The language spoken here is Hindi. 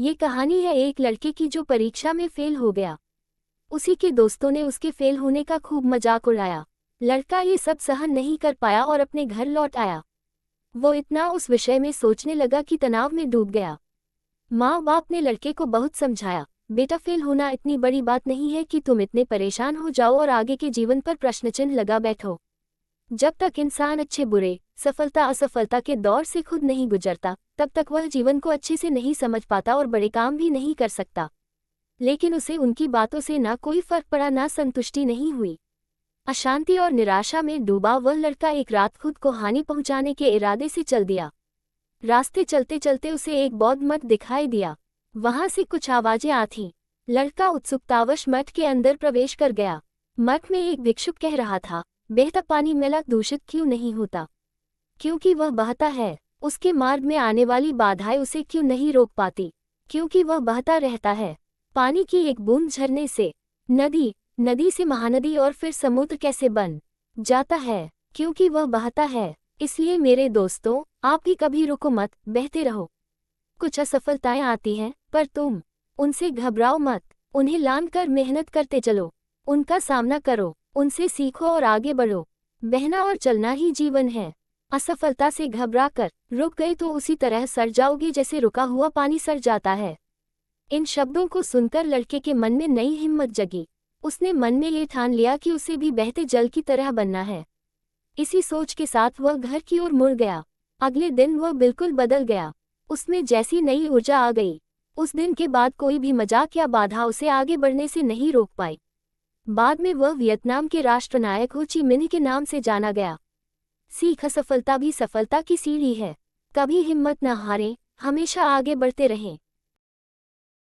ये कहानी है एक लड़के की जो परीक्षा में फेल हो गया। उसी के दोस्तों ने उसके फेल होने का खूब मजाक उड़ाया। लड़का ये सब सहन नहीं कर पाया और अपने घर लौट आया। वो इतना उस विषय में सोचने लगा कि तनाव में डूब गया। माँ बाप ने लड़के को बहुत समझाया, बेटा फेल होना इतनी बड़ी बात नहीं है कि तुम इतने परेशान हो जाओ और आगे के जीवन पर प्रश्नचिन्ह लगा बैठो। जब तक इंसान अच्छे बुरे, सफलता असफलता के दौर से खुद नहीं गुजरता, तब तक वह जीवन को अच्छे से नहीं समझ पाता और बड़े काम भी नहीं कर सकता। लेकिन उसे उनकी बातों से ना कोई फर्क पड़ा, ना संतुष्टि नहीं हुई। अशांति और निराशा में डूबा वह लड़का एक रात खुद को हानि पहुंचाने के इरादे से चल दिया। रास्ते चलते चलते उसे एक बौद्ध मठ दिखाई दिया। वहां से कुछ आवाजें आती। लड़का उत्सुकतावश मठ के अंदर प्रवेश कर गया। मठ में एक भिक्षुक कह रहा था, बहता पानी मैला दूषित क्यों नहीं होता? क्योंकि वह बहता है। उसके मार्ग में आने वाली बाधाएं उसे क्यों नहीं रोक पाती? क्योंकि वह बहता रहता है। पानी की एक बूंद झरने से नदी, नदी से महानदी और फिर समुद्र कैसे बन जाता है? क्योंकि वह बहता है। इसलिए मेरे दोस्तों, आप भी कभी रुको मत, बहते रहो। कुछ असफलताएं आती हैं, पर तुम उनसे घबराओ मत। उन्हें लांघ कर मेहनत करते चलो। उनका सामना करो, उनसे सीखो और आगे बढ़ो। बहना और चलना ही जीवन है। असफलता से घबराकर रुक गए तो उसी तरह सड़ जाओगे जैसे रुका हुआ पानी सड़ जाता है। इन शब्दों को सुनकर लड़के के मन में नई हिम्मत जगी। उसने मन में ये ठान लिया कि उसे भी बहते जल की तरह बनना है। इसी सोच के साथ वह घर की ओर मुड़ गया। अगले दिन वह बिल्कुल बदल गया। उसमें जैसी नई ऊर्जा आ गई। उस दिन के बाद कोई भी मजाक या बाधा उसे आगे बढ़ने से नहीं रोक पाई। बाद में वह वियतनाम के राष्ट्रनायक हो ची मिन्ह के नाम से जाना गया। सीख, असफलता भी सफलता की सीढ़ी है। कभी हिम्मत न हारें, हमेशा आगे बढ़ते रहें।